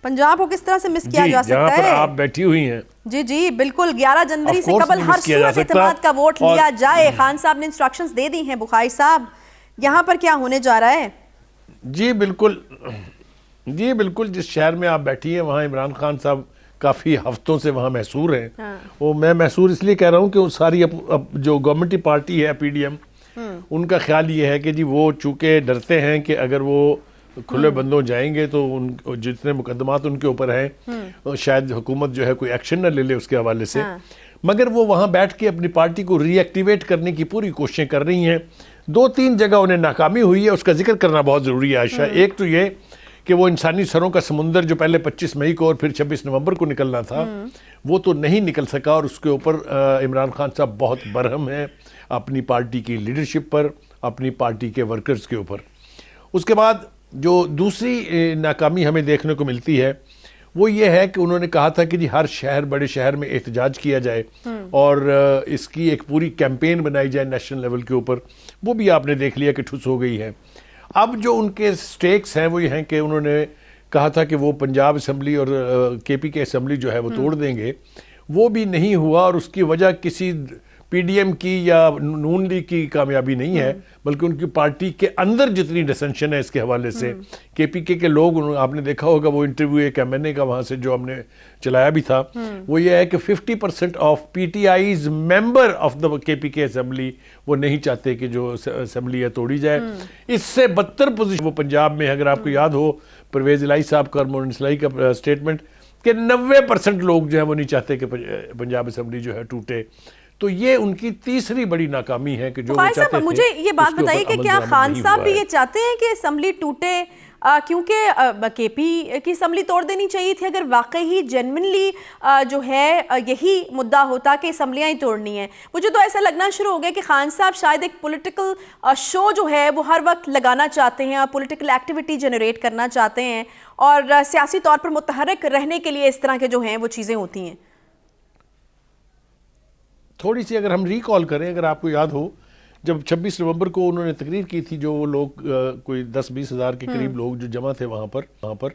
پنجاب کو کس طرح سے مس کیا جا سکتا ہے؟ جہاں پر آپ بیٹھی ہوئی ہیں جی جی بالکل 11 جنوری سے قبل ہر صورت اعتماد کا ووٹ لیا جائے. خان صاحب نے انسٹرکشنز دے دی ہیں. بخاری صاحب یہاں پر کیا ہونے جا رہا ہے؟ جی بالکل جس شہر میں آپ بیٹھی ہیں وہاں عمران خان صاحب کافی ہفتوں سے وہاں محصور ہیں. وہ میں محصور اس لیے کہہ رہا ہوں کہ ساری جو گورنمنٹی پارٹی ہے پی ڈی ایم ان کا خیال یہ ہے کہ جی وہ چونکہ ڈرتے ہیں کہ اگر وہ کھلے بندوں جائیں گے تو جتنے مقدمات ان کے اوپر ہیں شاید حکومت جو ہے کوئی ایکشن نہ لے لے اس کے حوالے سے. مگر وہ وہاں بیٹھ کے اپنی پارٹی کو ری ایکٹیویٹ کرنے کی پوری کوششیں کر رہی ہیں. 2-3 جگہ انہیں ناکامی ہوئی ہے, اس کا ذکر کرنا بہت ضروری ہے عائشہ. ایک تو یہ کہ وہ انسانی سروں کا سمندر جو پہلے 25 مئی کو اور پھر 26 نومبر کو نکلنا تھا وہ تو نہیں نکل سکا, اور اس کے اوپر عمران خان صاحب بہت برہم ہیں اپنی پارٹی کی لیڈرشپ پر, اپنی پارٹی کے ورکرز کے اوپر. اس کے بعد جو دوسری ناکامی ہمیں دیکھنے کو ملتی ہے وہ یہ ہے کہ انہوں نے کہا تھا کہ جی ہر شہر بڑے شہر میں احتجاج کیا جائے اور اس کی ایک پوری کیمپین بنائی جائے نیشنل لیول کے اوپر. وہ بھی آپ نے دیکھ لیا کہ ٹھس ہو گئی ہے. اب جو ان کے سٹیکس ہیں وہ یہ ہیں کہ انہوں نے کہا تھا کہ وہ پنجاب اسمبلی اور کے پی کے اسمبلی جو ہے وہ توڑ دیں گے. وہ بھی نہیں ہوا, اور اس کی وجہ کسی پی ڈی ایم کی یا نون لیگ کی کامیابی نہیں ہے بلکہ ان کی پارٹی کے اندر جتنی ڈسنشن ہے اس کے حوالے سے. کے پی کے لوگ, آپ نے دیکھا ہوگا وہ انٹرویو ایک ایم این اے کا وہاں سے جو ہم نے چلایا بھی تھا, وہ یہ ہے کہ 50% of P T I's member of the K P کے اسمبلی وہ نہیں چاہتے کہ جو اسمبلی ہے توڑی جائے. اس سے بدتر پوزیشن وہ پنجاب میں, اگر آپ کو یاد ہو پرویز الہی صاحب کا اور مونس الہی کا اسٹیٹمنٹ کہ 90% لوگ جو ہیں وہ نہیں چاہتے کہ پنجاب اسمبلی جو ہے ٹوٹے. تو یہ ان کی تیسری بڑی ناکامی ہے کہ جو وہ چاہتے تھے. مجھے یہ بات بتائیے کہ کیا خان صاحب بھی یہ چاہتے ہیں کہ اسمبلی ٹوٹے, کیونکہ کے پی کی اسمبلی توڑ دینی چاہیے تھی اگر واقعی جینوینلی جو ہے یہی مدعا ہوتا کہ اسمبلیاں ہی توڑنی ہیں. مجھے تو ایسا لگنا شروع ہو گیا کہ خان صاحب شاید ایک پولیٹیکل شو جو ہے وہ ہر وقت لگانا چاہتے ہیں اور پولیٹیکل ایکٹیویٹی جنریٹ کرنا چاہتے ہیں, اور سیاسی طور پر متحرک رہنے کے لیے اس طرح کے جو ہیں وہ چیزیں ہوتی ہیں. تھوڑی سی اگر ہم ریکال کریں, اگر آپ کو یاد ہو جب 26 نومبر کو انہوں نے تقریر کی تھی, جو وہ لوگ کوئی 10-20 ہزار کے قریب لوگ جو جمع تھے وہاں پر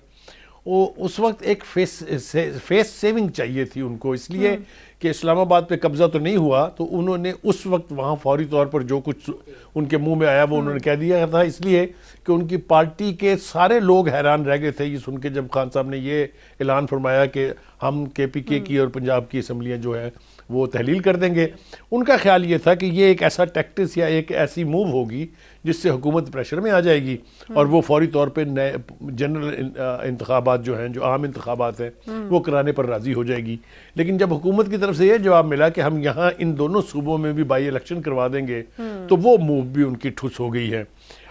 وہ اس وقت ایک فیس سیونگ چاہیے تھی ان کو, اس لیے کہ اسلام آباد پہ قبضہ تو نہیں ہوا تو انہوں نے اس وقت وہاں فوری طور پر جو کچھ ان کے منہ میں آیا وہ انہوں نے کہہ دیا تھا, اس لیے کہ ان کی پارٹی کے سارے لوگ حیران رہ گئے تھے یہ سن کے جب خان صاحب نے یہ اعلان فرمایا کہ ہم کے پی کے کی اور پنجاب کی اسمبلیاں جو ہے وہ تحلیل کر دیں گے. ان کا خیال یہ تھا کہ یہ ایک ایسا ٹیکٹس یا ایک ایسی موو ہوگی جس سے حکومت پریشر میں آ جائے گی اور وہ فوری طور پہ نئے جنرل انتخابات جو ہیں, جو عام انتخابات ہیں, وہ کرانے پر راضی ہو جائے گی. لیکن جب حکومت کی طرف سے یہ جواب ملا کہ ہم یہاں ان دونوں صوبوں میں بھی بائی الیکشن کروا دیں گے تو وہ موو بھی ان کی ٹھس ہو گئی ہے.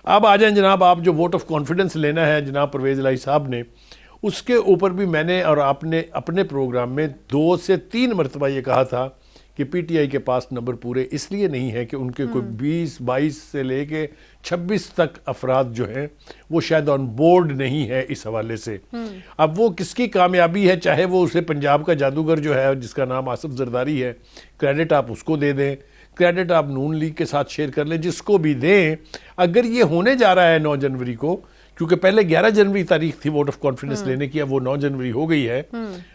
اب آ جائیں جناب, آپ جو ووٹ آف کانفیڈنس لینا ہے جناب پرویز الہی صاحب نے, اس کے اوپر بھی میں نے اور آپ نے اپنے پروگرام میں 2 سے 3 مرتبہ یہ کہا تھا کہ پی ٹی آئی کے پاس نمبر پورے اس لیے نہیں ہے کہ ان کے کوئی 20-22 سے لے کے 26 تک افراد جو ہیں وہ شاید آن بورڈ نہیں ہے اس حوالے سے. اب وہ کس کی کامیابی ہے, چاہے وہ اسے پنجاب کا جادوگر جو ہے جس کا نام آصف زرداری ہے, کریڈٹ آپ اس کو دے دیں, کریڈٹ آپ نون لیگ کے ساتھ شیئر کر لیں, جس کو بھی دیں. اگر یہ ہونے جا رہا ہے 9 جنوری کو, کیونکہ پہلے 11 جنوری تاریخ تھی ووٹ آف کانفیڈنس لینے کی, اب وہ 9 جنوری ہو گئی ہے.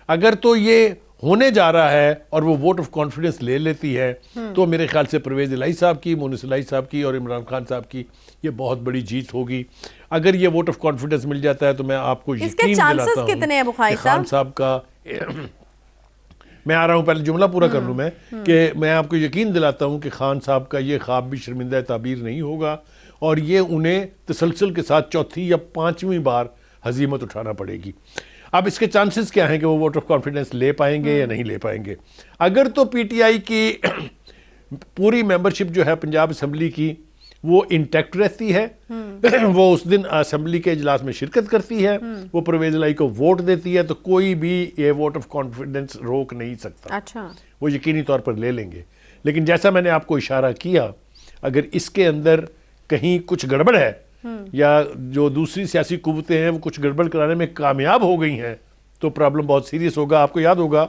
اگر تو یہ ہونے جا رہا ہے اور وہ ووٹ آف کانفیڈنس لے لیتی ہے تو میرے خیال سے پرویز الہی صاحب کی, مونس الہی صاحب کی اور عمران خان صاحب کی یہ بہت بڑی جیت ہوگی. اگر یہ ووٹ آف کانفیڈنس مل جاتا ہے تو میں آپ کو یقین دلاتا ہوں کہ خان صاحب کا, میں آ رہا ہوں پہلے جملہ پورا کر لوں میں, کہ میں آپ کو یقین دلاتا ہوں کہ خان صاحب کا یہ خواب بھی شرمندہ تعبیر نہیں ہوگا اور یہ انہیں تسلسل کے ساتھ 4تھی یا 5ویں بار ہزیمت اٹھانا پڑے گی. اب اس کے چانسز کیا ہیں کہ وہ ووٹ آف کانفیڈنس لے پائیں گے یا نہیں لے پائیں گے. اگر تو پی ٹی آئی کی پوری ممبرشپ جو ہے پنجاب اسمبلی کی وہ انٹیکٹ رہتی ہے, وہ اس دن اسمبلی کے اجلاس میں شرکت کرتی ہے, وہ پرویز الہی کو ووٹ دیتی ہے, تو کوئی بھی یہ ووٹ آف کانفیڈنس روک نہیں سکتا. وہ یقینی طور پر لے لیں گے. لیکن جیسا میں نے آپ کو اشارہ کیا, اگر اس کے اندر کہیں کچھ گڑبڑ ہے یا جو دوسری سیاسی قوتیں ہیں وہ کچھ گڑبڑ کرانے میں کامیاب ہو گئی ہیں تو پرابلم بہت سیریس ہوگا. آپ کو یاد ہوگا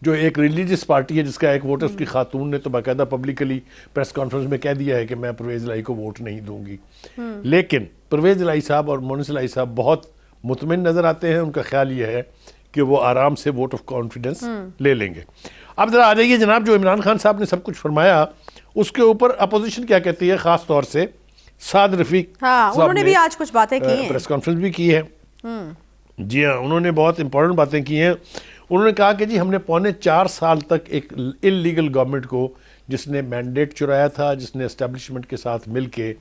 جو ایک ریلیجس پارٹی ہے جس کا ایک ووٹر کی خاتون نے تو باقاعدہ پبلکلی پریس کانفرنس میں کہہ دیا ہے کہ میں پرویز الہی کو ووٹ نہیں دوں گی. لیکن پرویز الہی صاحب اور مونس الہی صاحب بہت مطمئن نظر آتے ہیں. ان کا خیال یہ ہے کہ وہ آرام سے ووٹ آف کانفیڈنس لے لیں گے. اب ذرا آ جائیے جناب, جو عمران خان صاحب نے سب کچھ فرمایا اس کے اوپر اپوزیشن کیا کہتی ہے, خاص طور سے سعد رفیق انہوں نے بھی آج کچھ باتیں کی ہیں, پریس کانفرنس بھی کی ہے. جی ہاں, انہوں نے بہت امپورٹنٹ باتیں کی ہیں. انہوں نے کہا کہ جی ہم نے 4.25 سال تک ایک انلیگل گورنمنٹ کو, جس نے مینڈیٹ چرایا تھا, جس نے اسٹیبلشمنٹ کے ساتھ مل کے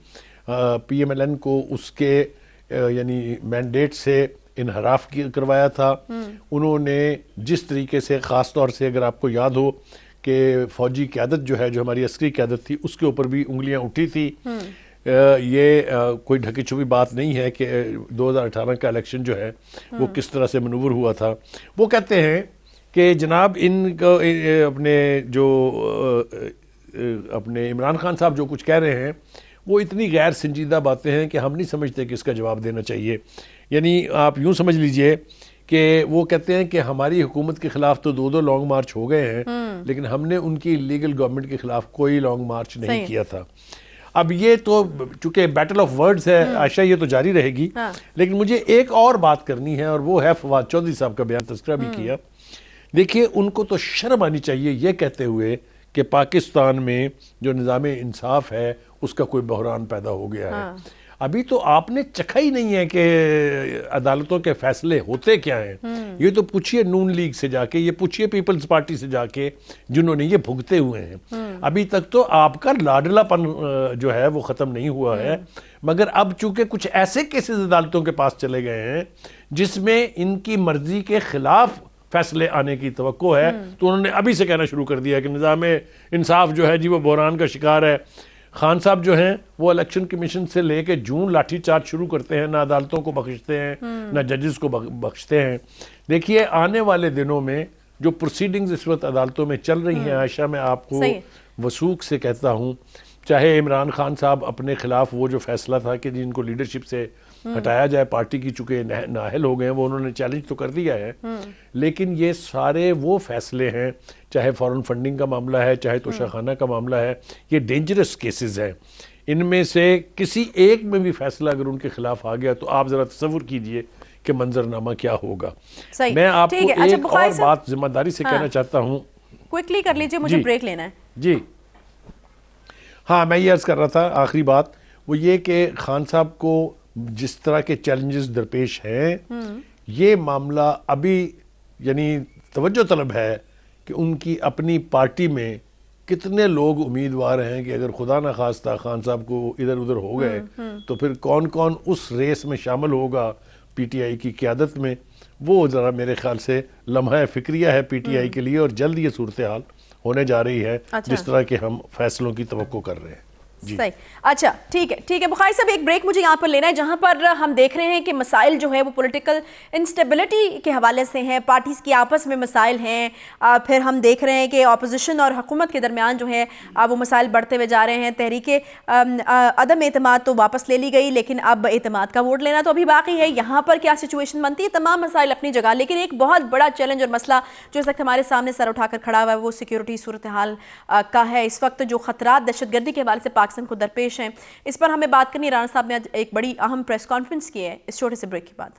پی ایم ایل این کو اس کے یعنی مینڈیٹ سے انحراف کروایا تھا. انہوں نے جس طریقے سے, خاص طور سے اگر آپ کو یاد ہو کہ فوجی قیادت جو ہے, جو ہماری عسکری قیادت تھی, اس کے اوپر بھی انگلیاں اٹھی تھی. یہ کوئی ڈھکی چھپی بات نہیں ہے کہ 2018 کا الیکشن جو ہے وہ کس طرح سے منور ہوا تھا. وہ کہتے ہیں کہ جناب ان کو اپنے عمران خان صاحب جو کچھ کہہ رہے ہیں وہ اتنی غیر سنجیدہ باتیں ہیں کہ ہم نہیں سمجھتے کہ اس کا جواب دینا چاہیے. یعنی آپ یوں سمجھ لیجئے کہ وہ کہتے ہیں کہ ہماری حکومت کے خلاف تو 2 لانگ مارچ ہو گئے ہیں, لیکن ہم نے ان کی لیگل گورنمنٹ کے خلاف کوئی لانگ مارچ نہیں کیا تھا. اب یہ تو چونکہ بیٹل آف ورڈز ہے عائشہ, یہ تو جاری رہے گی, لیکن مجھے ایک اور بات کرنی ہے, اور وہ ہے فواد چودھری صاحب کا بیان تذکرہ بھی کیا. دیکھیے ان کو تو شرم آنی چاہیے یہ کہتے ہوئے کہ پاکستان میں جو نظام انصاف ہے اس کا کوئی بحران پیدا ہو گیا ہے. ابھی تو آپ نے چکھا ہی نہیں ہے کہ عدالتوں کے فیصلے ہوتے کیا ہیں. یہ تو پوچھئے نون لیگ سے جا کے, یہ پوچھئے پیپلز پارٹی سے جا کے, جنہوں نے یہ بھگتے ہوئے ہیں. ابھی تک تو آپ کا لاڈلا پن جو ہے وہ ختم نہیں ہوا ہے, مگر اب چونکہ کچھ ایسے کیسز عدالتوں کے پاس چلے گئے ہیں جس میں ان کی مرضی کے خلاف فیصلے آنے کی توقع ہے, تو انہوں نے ابھی سے کہنا شروع کر دیا کہ نظام انصاف جو ہے جی وہ بحران کا شکار ہے. خان صاحب جو ہیں وہ الیکشن کمیشن سے لے کے جون لاٹھی چارج شروع کرتے ہیں, نہ عدالتوں کو بخشتے ہیں نہ ججز کو بخشتے ہیں. دیکھیے آنے والے دنوں میں جو پروسیڈنگز اس وقت عدالتوں میں چل رہی ہیں عائشہ, میں آپ کو وثوق سے کہتا ہوں, چاہے عمران خان صاحب اپنے خلاف وہ جو فیصلہ تھا کہ جن کو لیڈرشپ سے ہٹایا جائے پارٹی کی, چونکہ نااہل ہو گئے ہیں, وہ انہوں نے چیلنج تو کر دیا ہے, لیکن یہ سارے وہ فیصلے ہیں, چاہے فورن فنڈنگ کا معاملہ ہے, چاہے توشہ خانہ کا معاملہ ہے, یہ ڈینجرس کیسز ہیں. ان میں سے کسی ایک میں بھی فیصلہ اگر ان کے خلاف آ گیا تو آپ ذرا تصور کیجئے کہ منظرنامہ کیا ہوگا. میں آپ کو ایک اور بات ذمہ داری سے کہنا چاہتا ہوں, کوئکلی کر لیجئے, مجھے بریک لینا ہے. جی ہاں, میں یہ عرض کر رہا تھا, آخری بات وہ یہ کہ خان صاحب کو جس طرح کے چیلنجز درپیش ہیں, یہ معاملہ ابھی یعنی توجہ طلب ہے کہ ان کی اپنی پارٹی میں کتنے لوگ امیدوار ہیں کہ اگر خدا نہ خواستہ خان صاحب کو ادھر ادھر ہو گئے تو پھر کون کون اس ریس میں شامل ہوگا پی ٹی آئی کی قیادت میں. وہ ذرا میرے خیال سے لمحہ فکریہ ہے پی ٹی آئی کے لیے, اور جلد یہ صورتحال ہونے جا رہی ہے جس طرح کے ہم فیصلوں کی توقع کر رہے ہیں. صحیح, اچھا ٹھیک ہے. بخاری صاحب ایک بریک مجھے یہاں پر لینا ہے, جہاں پر ہم دیکھ رہے ہیں کہ مسائل جو ہے وہ پولیٹیکل انسٹیبلٹی کے حوالے سے ہیں, پارٹیز کی آپس میں مسائل ہیں, پھر ہم دیکھ رہے ہیں کہ اپوزیشن اور حکومت کے درمیان جو ہے وہ مسائل بڑھتے ہوئے جا رہے ہیں. تحریک عدم اعتماد تو واپس لے لی گئی, لیکن اب اعتماد کا ووٹ لینا تو ابھی باقی ہے. یہاں پر کیا سچویشن بنتی ہے؟ تمام مسائل اپنی جگہ, لیکن ایک بہت بڑا چیلنج اور مسئلہ جو اس وقت ہمارے سامنے سر اٹھا کر کھڑا ہوا ہے وہ سیکیورٹی صورتحال کا ہے. اس وقت جو خطرات دہشت گردی کے حوالے سے پاکستان کو درپیش ہیں, اس پر ہمیں بات کرنی ہے. رانا صاحب نے ایک بڑی اہم پریس کانفرنس کی ہے اس چھوٹے سے بریک کے بعد.